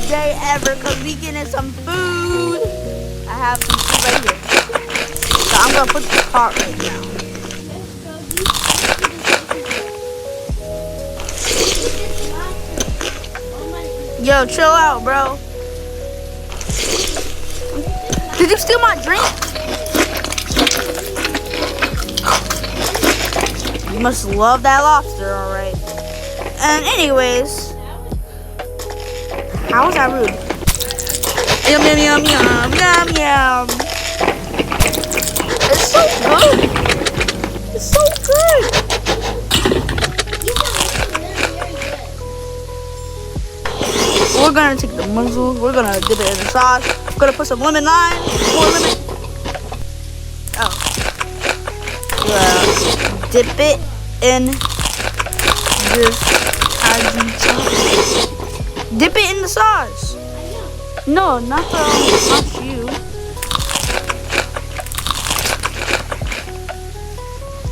day ever because we getting some food. I have some food right here. So I'm gonna put the cart right now. Yo, chill out, bro. Did you steal my drink? You must love that lobster, alright. And anyways, how was that rude? Yum, yum, yum, yum, yum, yum. It's so good. It's so good. We're gonna take the muzzle. We're gonna dip it in the sauce. We're gonna put some lemon lime. More lemon. Oh. Yeah. Dip it in this cajun sauce. Dip it in the sauce. No, not you.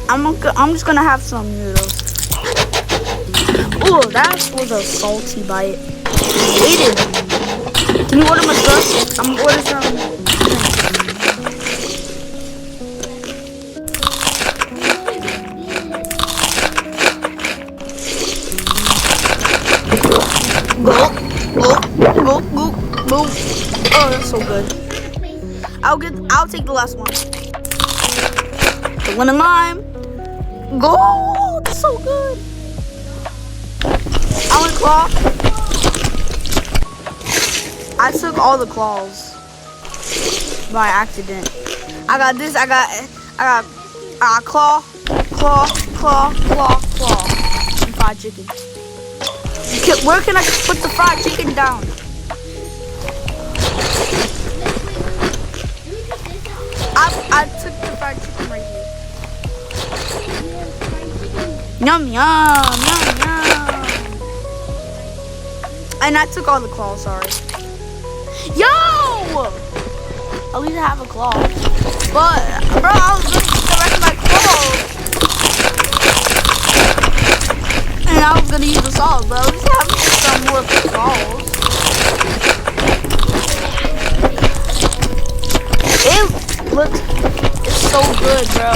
I'm just gonna have some noodles. Ooh, that was a salty bite. Ate it. Can you order my stuff? I'm gonna order some. Go. Oh, that's so good. I'll take the last one. The lemon lime. Go. That's so good. I want a claw. I took all the claws by accident. I got this. I got claw, and fried chicken. Where can I put the fried chicken down? I took the fried chicken right here. Yum, yum, yum, yum. And I took all the claws, sorry. Yo! At least I have a claw. But, bro, I was looking for the rest of my claws. And I was gonna use the sauce, but at least I have some more claws. It's so good, bro.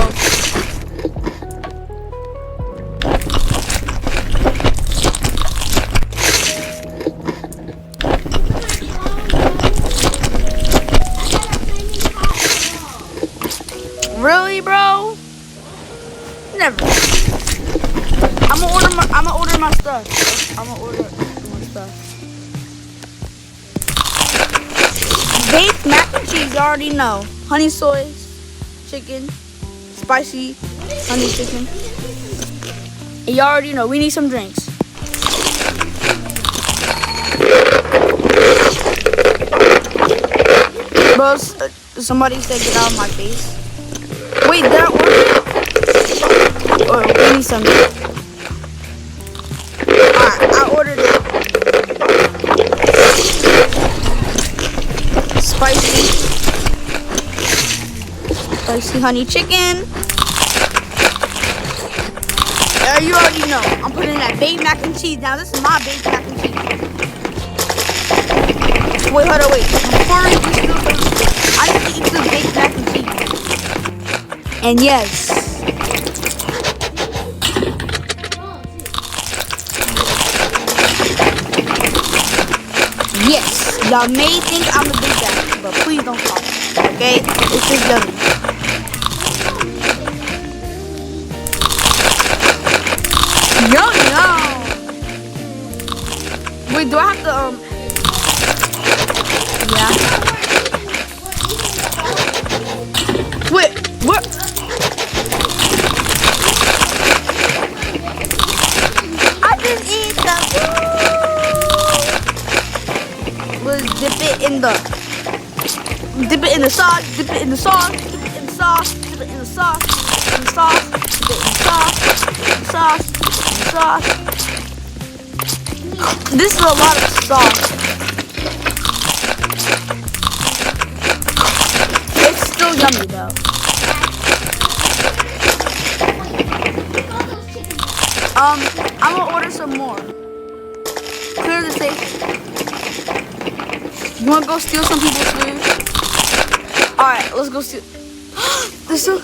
Really, bro? Never. I'm gonna order my stuff. Baked mac and cheese, you already know. Honey soy chicken, spicy honey chicken. And you already know. We need some drinks. Bro, somebody said get out of my face. Wait, did I order it? Oh, we need some. Alright, I ordered it. Spicy honey chicken. You already know. I'm putting that baked mac and cheese. Now this is my baked mac and cheese. Wait, hold on, wait. Before we do I need to eat some baked mac and cheese. And yes. Yes. Y'all may think I'm a big guy, but please don't call me. Okay? It's just yummy. Yum, yum. Wait, do I have to, yeah. Wait, what? I just eat the food. Let's dip it in the sauce, dip it in the sauce, dip it in the sauce, dip it in the sauce, dip it in the sauce, dip it in the sauce, dip it in the sauce. Sauce. This is a lot of sauce. It's still yummy though. I'm gonna order some more. Clear the safe. You wanna go steal some people's food? Alright, let's go steal. There's so.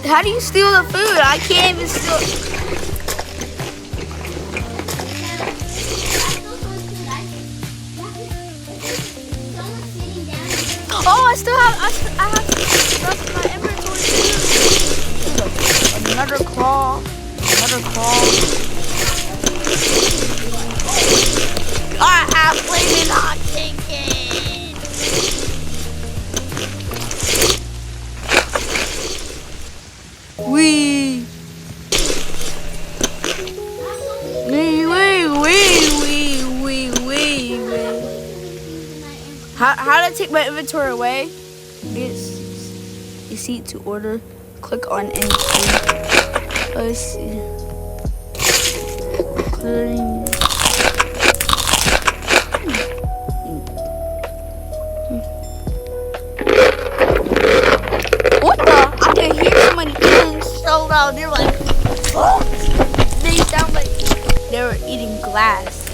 How do you steal the food? I can't even steal. Oh, I still have. I have stuff in my inventory too. Another claw. Another claw. I have flaming hot chicken. Wee. How to take my inventory away? You see to order. Click on anything. Let's see. Clearing. What the? I can hear somebody eating so loud. They're like, oh. They sound like they were eating glass.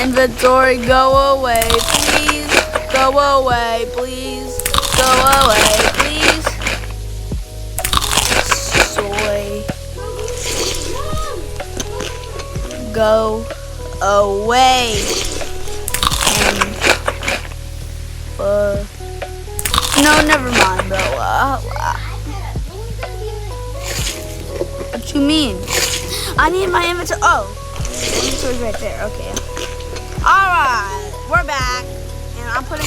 Inventory, go away, please. Go away, please. Go away, please. Soy. Go away. No, never mind, bro. What you mean? I need my inventory. Oh, the inventory's right there. Okay. Alright, we're back. And I'm putting.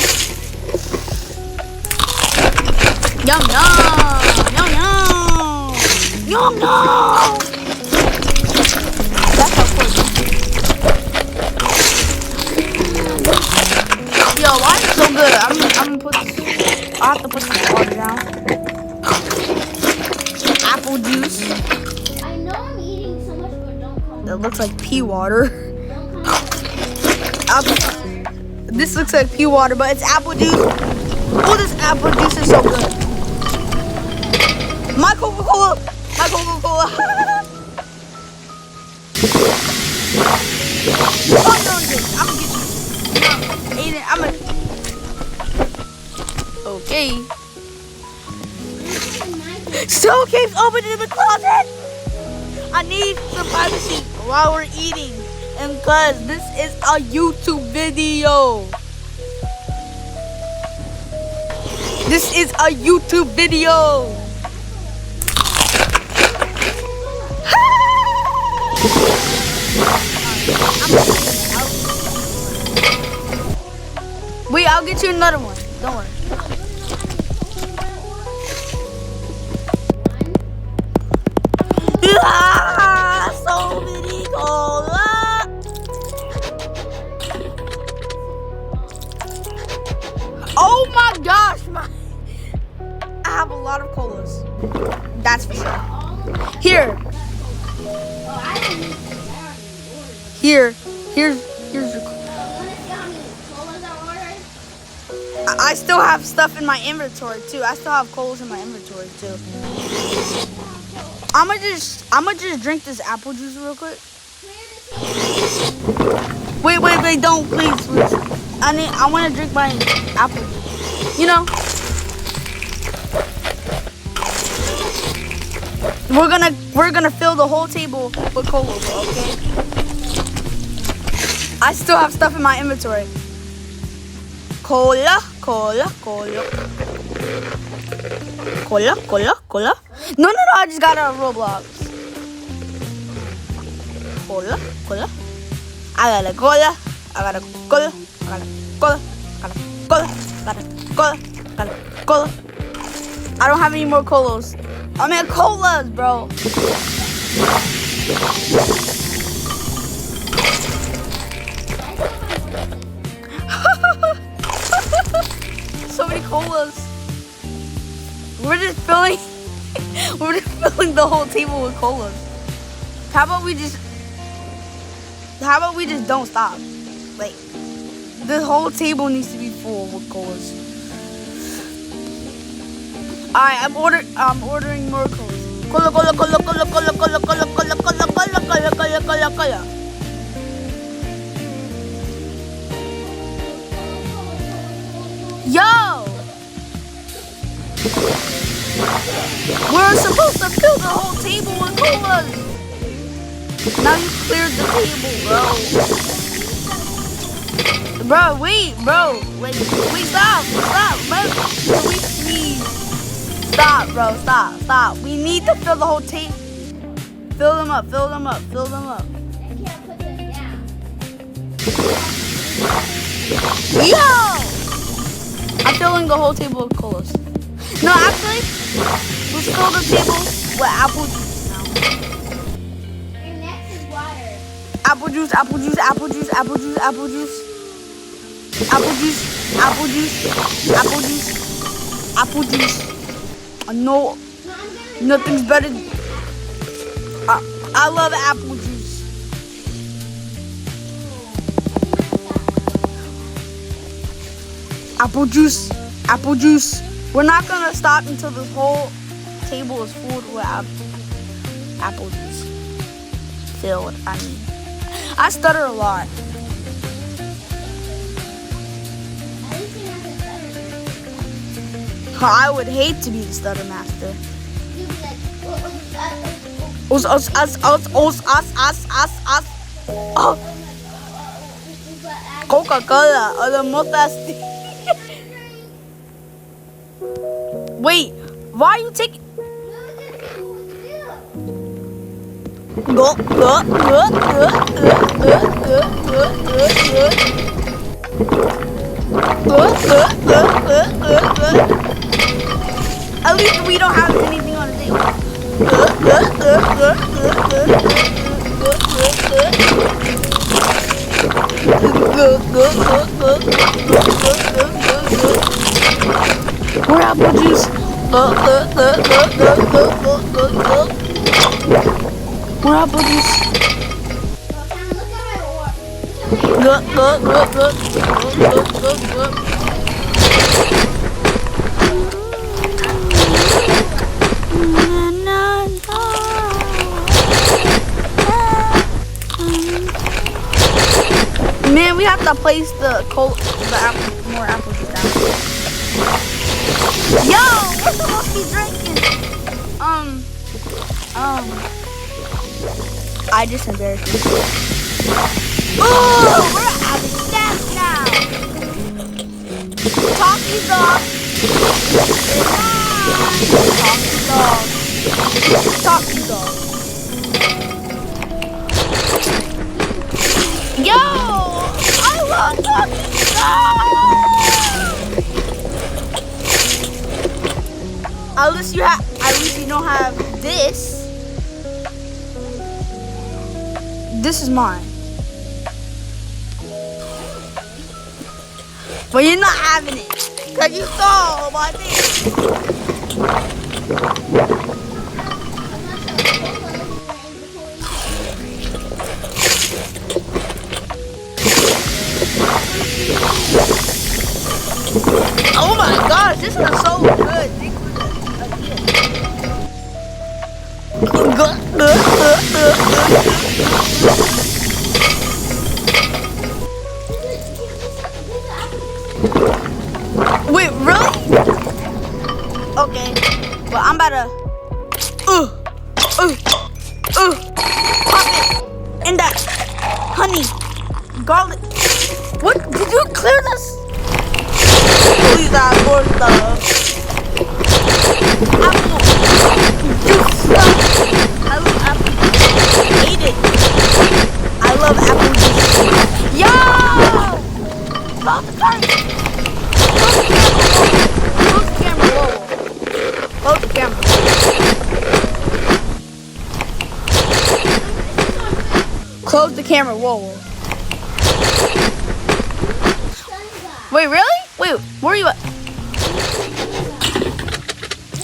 Yum yum! Yum yum! Yum yum! That's how cool. Yo, why is it so good? I'm gonna put this. I have to put some water down. Apple juice. I know I'm eating so much, but don't come. That looks like pea water. This looks like pea water, but it's apple juice. Oh, this apple juice is so good. My Coca-Cola. My Coca-Cola. Oh, no, I'm gonna get you. Aiden, I'm gonna. Okay. Still keeps opening the closet. I need some privacy while we're eating. And cause this is a YouTube video. This is a YouTube video. Wait, I'll get you another one. Don't worry. So many cola. Oh my gosh, I have a lot of colas. That's for sure. Here. Here's your I still have stuff in my inventory too. I still have colas in my inventory too. I'ma just drink this apple juice real quick. Wait, don't please. I wanna drink my apple juice. You know? We're gonna fill the whole table with cola, okay? I still have stuff in my inventory. Cola. No, I just got out of Roblox. Cola. I got a cola. I don't have any more colas. I mean colas, bro. So many colas. We're just filling the whole table with colas. How about we just don't stop? Like, the whole table needs to be full with colas. Alright, I'm ordering more colas. Cola. Yo! We're supposed to fill the whole table with colas. Now you cleared the table, bro. Bro, wait, bro. Wait, stop, bro. Stop, bro, stop. We need to fill the whole table. Fill them up. I can't put this down. Yo! I'm filling the whole table with colas. No, actually, let's fill the table with apple juice now. Your next is water. Apple juice. No, No, I'm gonna. nothing's better. I love apple juice. Apple juice. We're not gonna stop until this whole table is filled with apple juice. Filled, I mean. I stutter a lot. At least you're not the stutter. I would hate to be the stutter master. You'd be like, Us. Oh, but I Coca-Cola or the Motasti. Wait, why are you taking? Go. At least we don't have anything on the table. More apple juice. More apple juice. look at my water. Man, we have to place the more apple juice down. Yo, we're supposed to be drinking. I just embarrassed you. Oh, we're having snacks now. Talkie dog. Talkie dog. Yo, I love talkie dog. At least you don't have this. This is mine. But you're not having it. Because you stole my thing. Oh my gosh, this is so good. Wait, really? Okay. Well, I'm about to pop it in that honey garlic. What? Did you clear this? Please add more stuff. Apple juice. I love apple juice. I hate it. I love apple juice. Yo! Close the camera. Close the camera. Close the camera. Close the camera. Whoa. Wait, really? Wait, where are you at?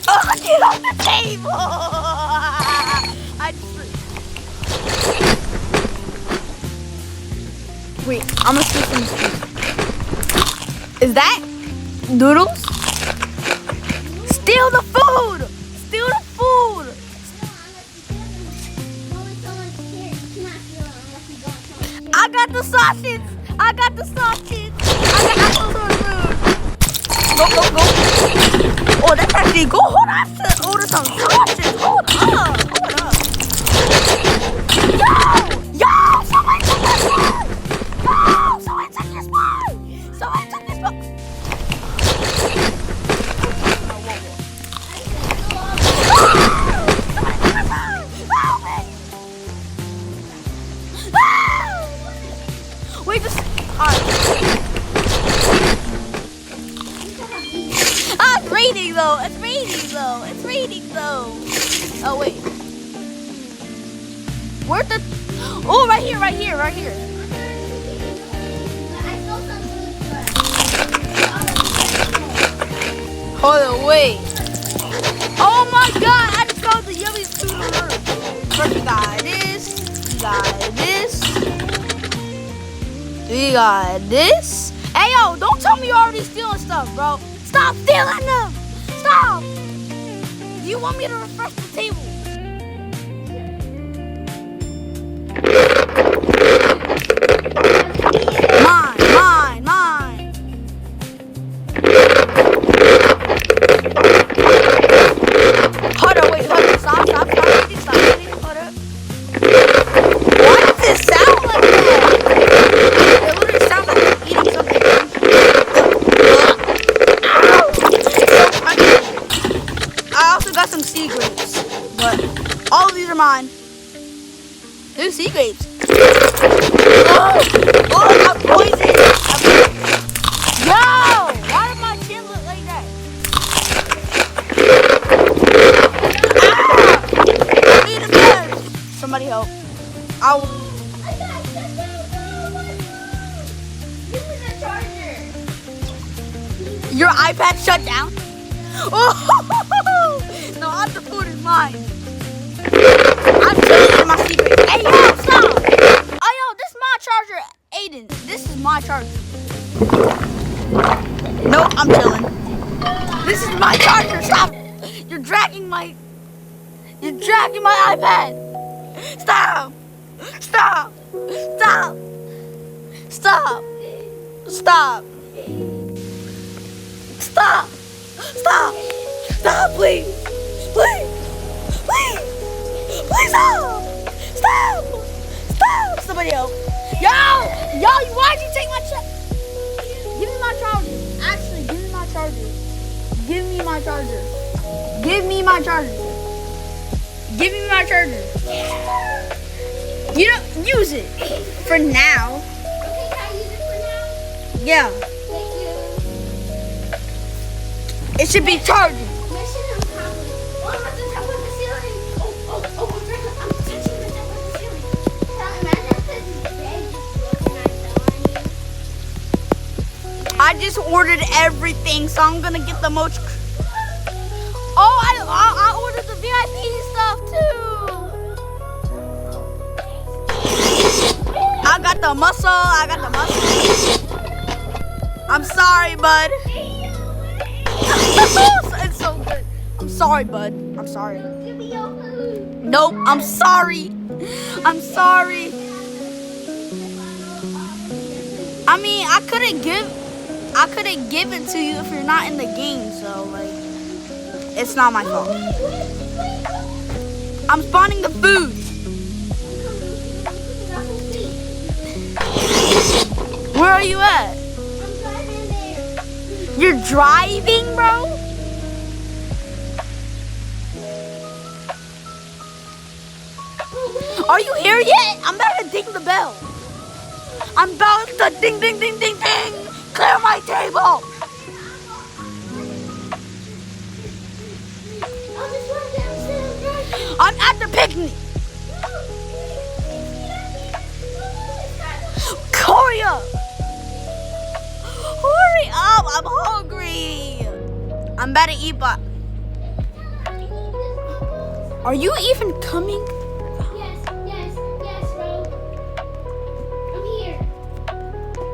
Oh, get off the table! Wait, I'm gonna steal some food. Is that noodles? Steal the food! Steal the food! sausage. I got the sausage. I got the food. Go. Oh, that's actually go. Hold on. I said order some sausage. Hold up. Yo, someone took this one. Yo, someone took this one. Someone took this one. Wait, just alright. It's raining though. It's raining though. Oh wait. Where's the? Oh, right here. Hold on, wait. Oh my God! I just found the yummiest food on earth. First we got this. We got this. Hey yo, don't tell me you're already stealing stuff, bro. Stop stealing them. Stop. Do you want me to refresh the table? Mine. Hold on, wait. Stop. Hold up. Why does it sound like that? It literally sounds like I'm eating something. I also got some sea grapes, but all of these are mine. Ooh, sea grapes. Oh, I'm poisoned. Yo, why did my chin look like that? I need a bed. Somebody help. Your iPad shut down? Oh, no, the food is mine. I'm chilling in my secret. Hey, yo, stop. Oh, yo, this is my charger, Aiden. This is my charger. Nope, I'm chilling. This is my charger. Stop. You're dragging my iPad. Stop. Stop, please. Stop. Somebody help. Yo, why'd you take my charger? Give me my charger. Actually, give me my charger. Give me my charger. You don't use it for now. Okay, can I use it for now? Yeah. Thank you. It should be charging. Mission accomplished. Oh, I'm at the top of the ceiling. I'm touching the top of the ceiling. Imagine if this bed just broke and I fell on you. I just ordered everything, so I'm gonna get the most. Oh, I ordered the VIP stuff too. I got the muscle. I'm sorry, bud. It's so good. I'm sorry, bud. I'm sorry. Give me your food. Nope, I'm sorry. I mean, I couldn't give it to you if you're not in the game, so like, it's not my fault. I'm spawning the food. Where are you at? I'm driving there. You're driving, bro? Are you here yet? I'm about to ding the bell. I'm about to ding, ding, ding, ding, ding. Clear my table. I'll just run downstairs. I'm at the picnic. Hurry up. Hurry up. I'm hungry. I'm about to eat, but are you even coming? Yes, bro. I'm here. I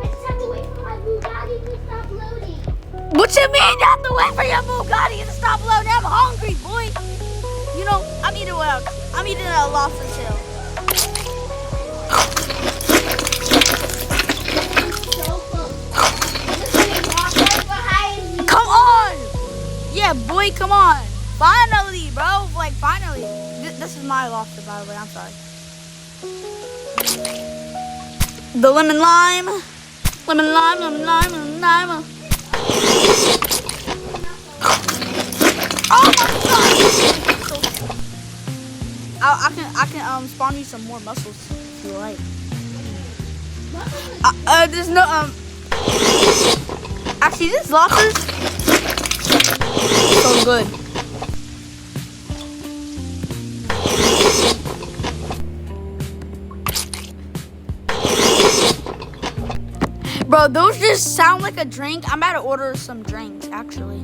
just have to wait for my Bugatti to stop loading. What you mean you have to wait for your Bugatti to stop loading? I'm hungry, boy. You know, I'm eating a lobster tail. Yeah, boy, come on. Finally, bro. Like, finally. This is my lobster, by the way. I'm sorry. The lemon lime. Lemon lime, lemon lime, lemon lime. Oh my god! I can spawn you some more mussels if you like. There's no actually this lobster's so good. Bro, those just sound like a drink. I'm about to order some drinks, actually.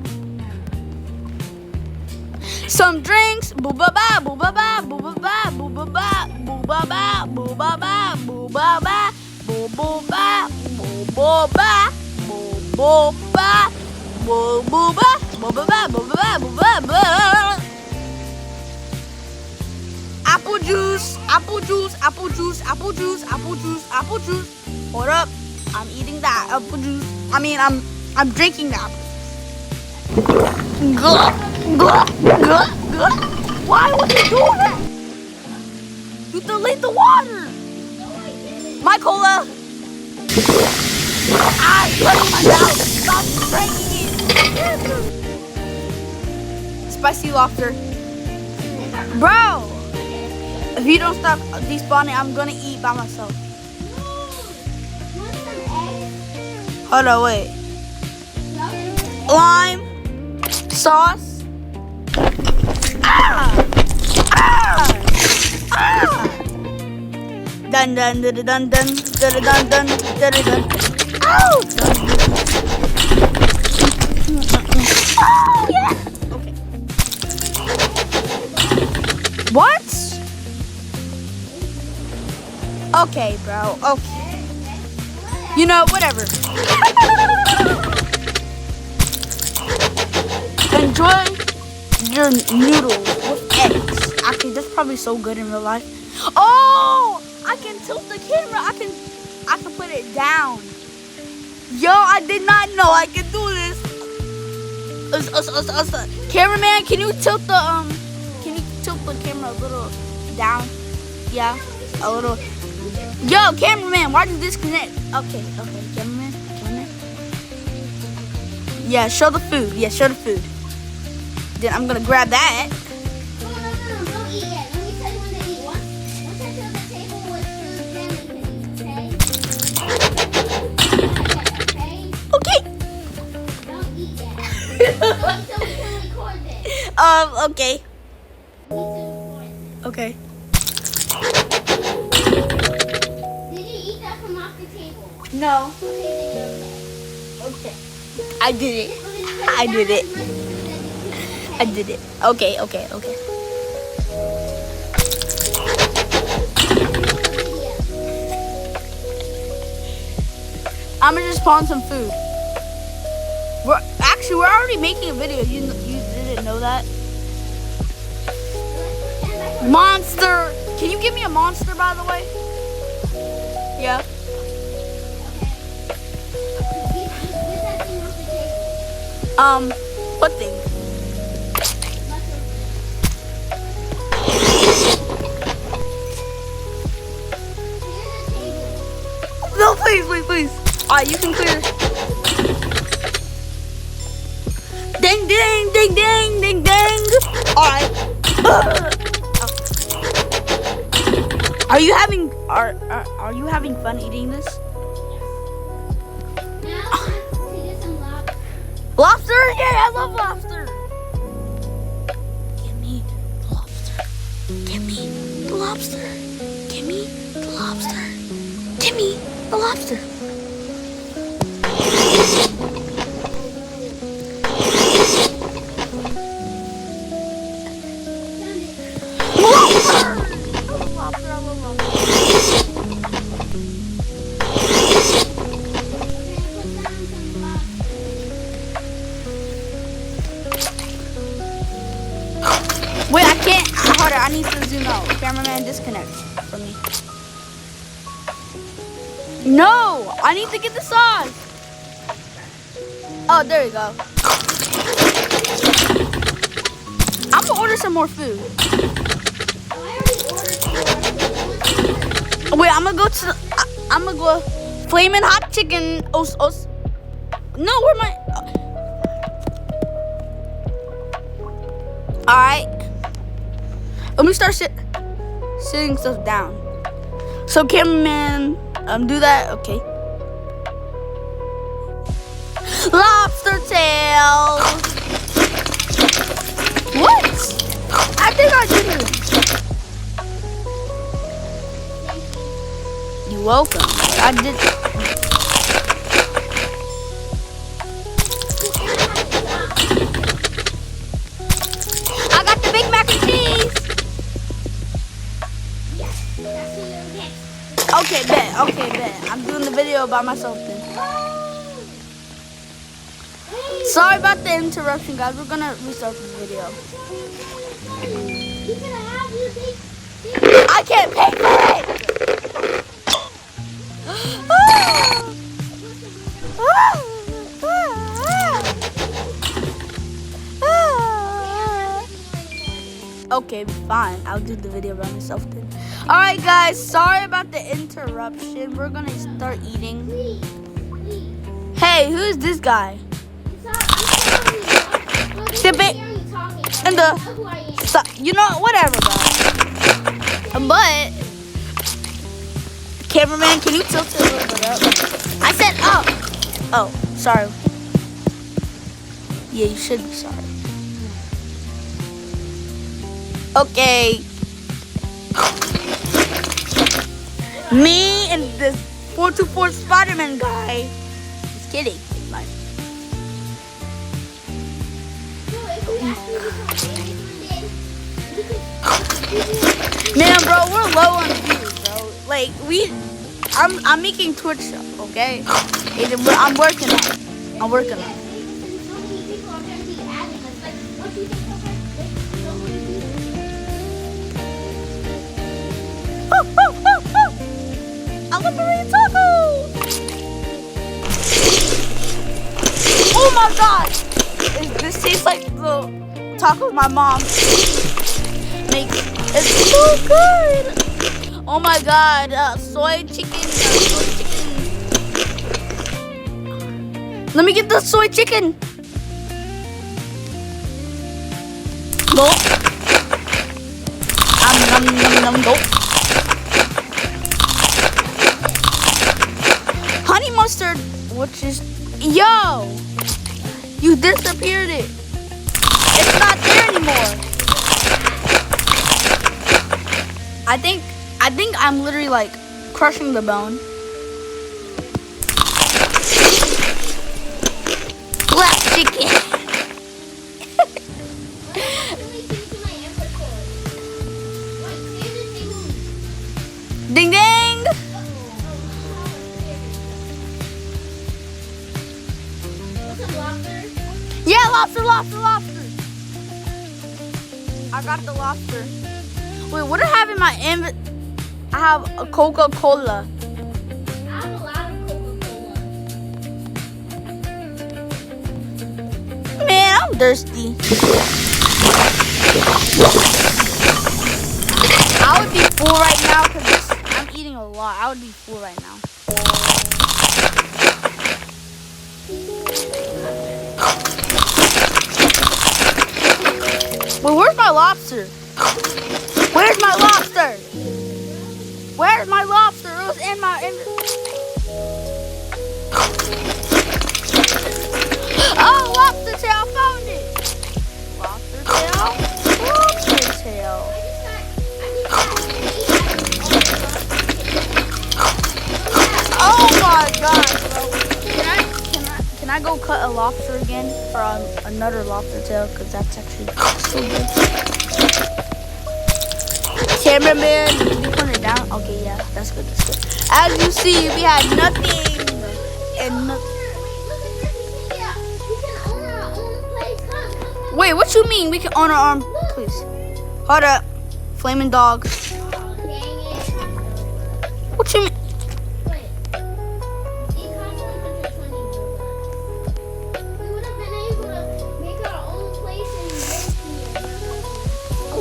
Some drinks. Boo ba ba, boo ba ba, boo ba ba, boo ba ba, boo ba ba, boo ba ba, boo ba ba, boo boo ba, boo boo ba, boo boo ba, boo boo ba, boo ba ba, boo ba ba, boo ba ba. Apple juice, apple juice, apple juice, apple juice, apple juice, apple juice. Hold up. I'm eating that apple juice. I mean, I'm drinking that. Why would you do that? You delete the water. My cola. Put in my mouth. Stop drinking it. Spicy lobster. Bro, if you don't stop despawning, I'm gonna eat by myself. Hold on, wait. Lime, sauce. Dun dun dun dun dun dun dun dun dun dun. Oh, yeah. Okay. What? Okay, bro. Okay. You know, whatever. Enjoy your noodles with eggs. Actually, that's probably so good in real life. Oh, I can tilt the camera. I can put it down. Yo, I did not know I could do this. Cameraman, can you tilt the camera a little down? Yeah, a little. Yo, cameraman, why did you disconnect? Okay, cameraman. Yeah, show the food. Yeah, show the food. Then I'm gonna grab that. No, don't eat yet. Let me tell you when to eat. Once I fill the table with food, then we can eat, okay? Okay. Don't eat yet. Don't eat so we can record this. Okay. Okay. Did you eat that from off the table? No. Okay, then you're okay. Okay. I did it. I did it. I did it. Okay. I'm gonna just spawn some food. We're already making a video. You didn't know that? Monster. Can you give me a monster, by the way? Yeah. What thing? No, please. Alright, you can clear. Ding, ding, ding, ding, ding, ding. Alright. Are you having fun eating this? Lobster? Yeah, I love lobster. Give me the lobster. Give me the lobster. Give me the lobster. Give me the lobster. Lobster! I love lobster. Wait, I can't. Hold on, I need to zoom out. Cameraman, disconnect from me. No, I need to get the sauce. Oh, there you go. can order some more food. I already ordered. Wait, I'm gonna go to. I'm gonna go. Flaming hot chicken. No, where my? All right. Let me start sitting stuff down. So cameraman, do that. Okay. Lobster tail. What? I think I did it. You're welcome. I did. I got the Big Mac and cheese. Yes, that's what you'll get. Okay, bet. Okay, bet. I'm doing the video by myself then. Sorry about the interruption, guys. We're gonna restart this video. You can have your big. I can't pay for it. Okay, fine. I'll do the video by myself then. Alright, guys. Sorry about the interruption. We're gonna start eating. Hey, who is this guy? Sip it. And you know, whatever, guys. But, cameraman, can you tilt it a little bit up? I said up. Oh, sorry. Yeah, you should be sorry. Okay. Me and this 424 Spider-Man guy. Just kidding. Like, man, bro, we're low on views, bro. Like, I'm making Twitch stuff, okay? I'm working on it. I'm working on it. I want the real taco. Oh my god! This tastes like the tacos my mom makes. It's so good. Oh my god! Soy chicken. Let me get the soy chicken. No. Go. Honey mustard, which is you disappeared it. It's not there anymore. I think I'm literally like crushing the bone. Black chicken. Ding ding. Yeah, lobster. I got the lobster. Wait, what do I have in my inventory? I have a Coca-Cola. I have a lot of Coca-Cola. Man, I'm thirsty. I would be full right now because I'm eating a lot. I would be full right now. Wait, where's my lobster? Where's my lobster? Where's my lobster? It was in my... Oh, lobster tail, I found it. Lobster tail. Oh my god, bro. Can I go cut a lobster again for another lobster tail? Because that's actually so good. Cameraman, can you put it down? Okay, yeah, that's good. As you see, we had nothing and nothing. Wait, what you mean we can own our own place? Hold up. Flaming dog. What you mean?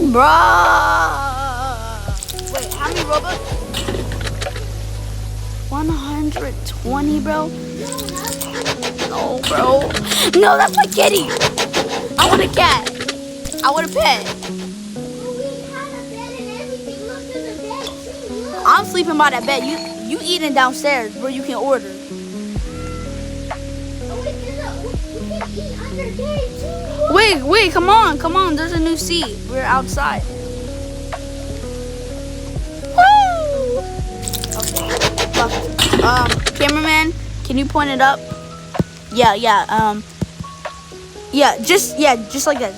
Bruh. Wait, how many Robux? 120, bro. No, bro. No, that's my kitty. I want a cat. I want a pet. I'm sleeping by that bed. You eating downstairs where you can order. Wait, come on. There's a new seat. We're outside. Woo! Okay. Cameraman, can you point it up? Yeah, just like that,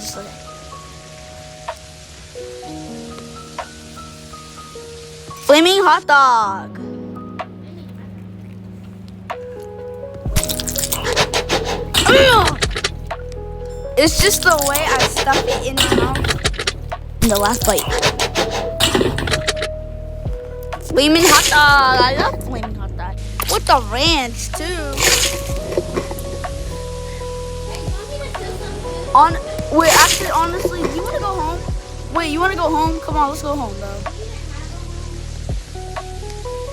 Flaming hot dog. It's just the way I stuff it in my mouth. In the last bite. Flaming hot dog. I love flaming hot dog. With the ranch too. Honestly, do you want to go home? Wait, you want to go home? Come on, let's go home, bro.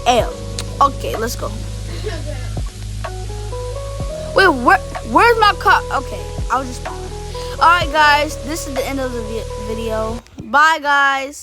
Ew. Okay, let's go home. Wait, where's my car? Okay, I was just following. Alright, guys, this is the end of the video. Bye, guys.